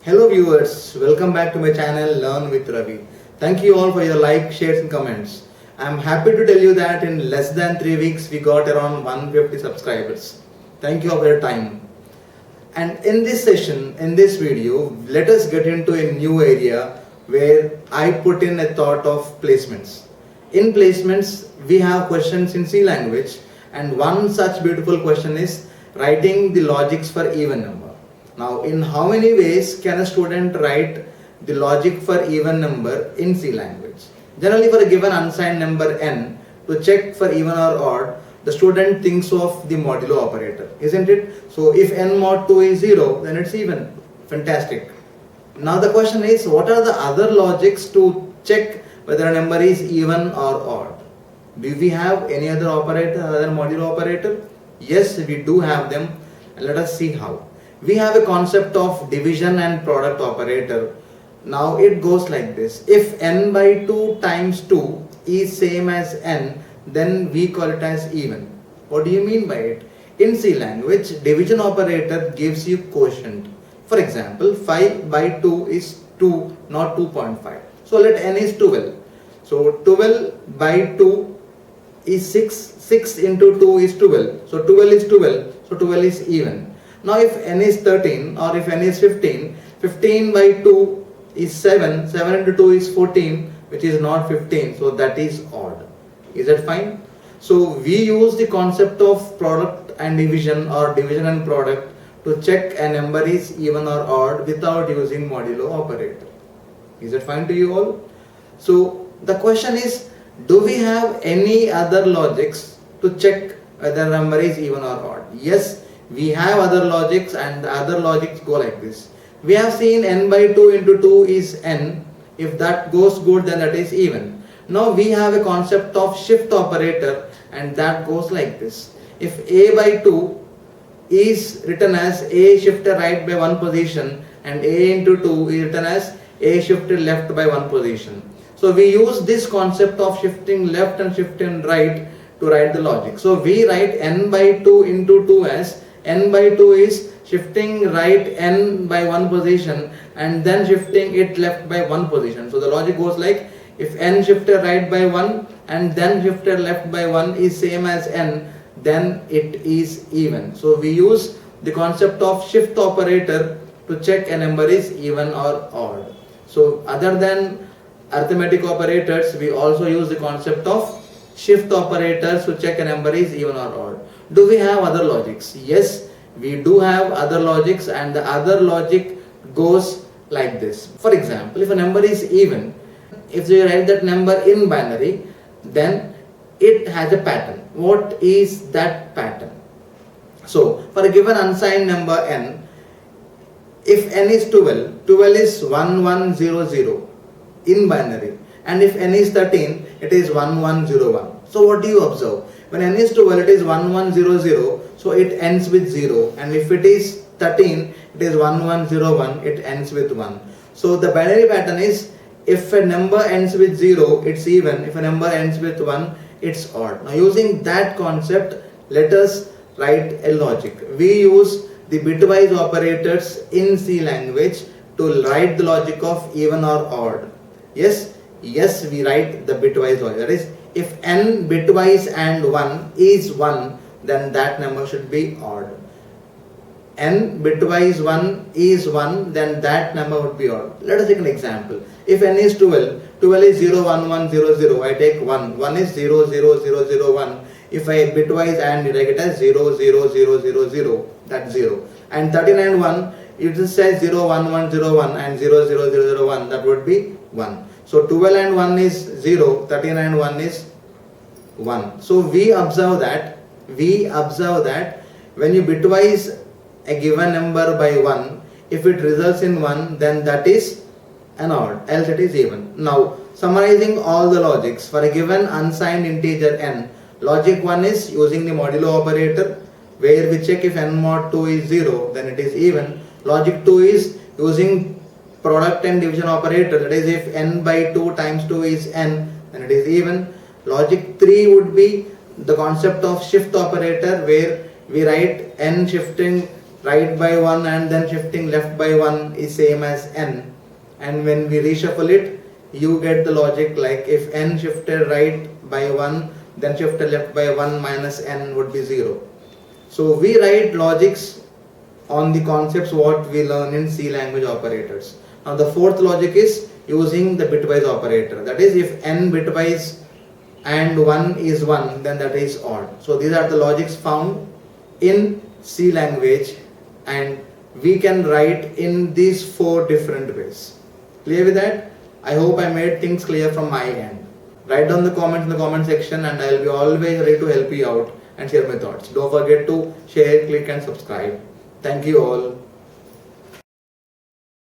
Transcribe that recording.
Hello viewers, welcome back to my channel Learn with Ravi. Thank you all for your like, shares and comments. I am happy to tell you that in less than 3 weeks we got around 150 subscribers. Thank you all for your time. And in this session, in this video, let us get into a new area where I put in a thought of placements. In placements, we have questions in C language, and one such beautiful question is writing the logics for even number. Now, in how many ways can a student write the logic for even number in C language? Generally, for a given unsigned number n, to check for even or odd, the student thinks of the modulo operator, isn't it? So, if n mod 2 is 0, then it's even. Fantastic. Now, the question is, what are the other logics to check whether a number is even or odd? Do we have any other operator other than modulo operator? Yes, we do have them. Let us see how. We have a concept of division and product operator. Now it goes like this. If n by 2 times 2 is same as n, then we call it as even. What do you mean by it? In C language, division operator gives you quotient. For example, 5 by 2 is 2, not 2.5. So let n is 12. So 12 by 2 is 6. 6 into 2 is 12. So 12 is 12. So 12 is even. Now if n is 13 or if n is 15, 15 by 2 is 7, 7 into 2 is 14, which is not 15, so that is odd. Is that fine? So we use the concept of product and division or division and product to check a number is even or odd without using modulo operator. Is that fine to you all? So the question is, do we have any other logics to check whether a number is even or odd? Yes, we have other logics, and the other logics go like this. We have seen n by 2 into 2 is n. If that goes good, then that is even. Now we have a concept of shift operator, and that goes like this. If a by 2 is written as a shifted right by one position and a into 2 is written as a shifted left by one position. So we use this concept of shifting left and shifting right to write the logic. So we write n by 2 into 2 as n by 2 is shifting right n by one position and then shifting it left by one position. So the logic goes like, if n shifted right by 1 and then shifted left by 1 is same as n, then it is even. So we use the concept of shift operator to check a number is even or odd. So other than arithmetic operators, we also use the concept of shift operators to check a number is even or odd. Do we have other logics? Yes, we do have other logics, and the other logic goes like this. For example, if a number is even, if we write that number in binary, then it has a pattern. What is that pattern? So for a given unsigned number n, if n is 12, 12 is 1100 in binary, and if n is 13, it is 1101. So what do you observe? When n is 12, it is 1100, so it ends with 0, and if it is 13, it is 1101, it ends with 1. So the binary pattern is, if a number ends with 0, it's even. If a number ends with 1, it's odd. Now using that concept, let us write a logic. We use the bitwise operators in C language to write the logic of even or odd. Yes, we write the bitwise logic. That is, if n bitwise and 1 is 1, then that number should be odd. N bitwise 1 is 1, then that number would be odd. Let us take an example. If n is 12, 12 is 0, 1, 1, 0, 0. I take 1. 1 is 0, 0, 0, 0, 1. If I bitwise and I get as 0, 0, 0, 0, 0, that's 0. And 13 and 1, it just says 0, 1, 1, 0, 1 and 0, 0, 0, 0, 1. That would be 1. So 12 and 1 is 0, 13 and 1 is 1. So we observe that when you bitwise a given number by 1, if it results in 1, then that is an odd, else it is even. Now summarizing all the logics, for a given unsigned integer n, logic 1 is using the modulo operator, where we check if n mod 2 is 0, then it is even. Logic 2 is using product and division operator, that is, if n by 2 times 2 is n, then it is even. Logic 3 would be the concept of shift operator, where we write n shifting right by 1 and then shifting left by 1 is same as n, and when we reshuffle it, you get the logic like if n shifted right by 1 then shifted left by 1 minus n would be 0. So we write logics on the concepts what we learn in C language operators. Now the fourth logic is using the bitwise operator, that is if n bitwise and 1 is 1 then that is odd. So these are the logics found in C language and we can write in these 4 different ways. Clear with that? I hope I made things clear from my end. Write down the comments in the comment section and I will be always ready to help you out and share my thoughts. Don't forget to share, click and subscribe. Thank you all.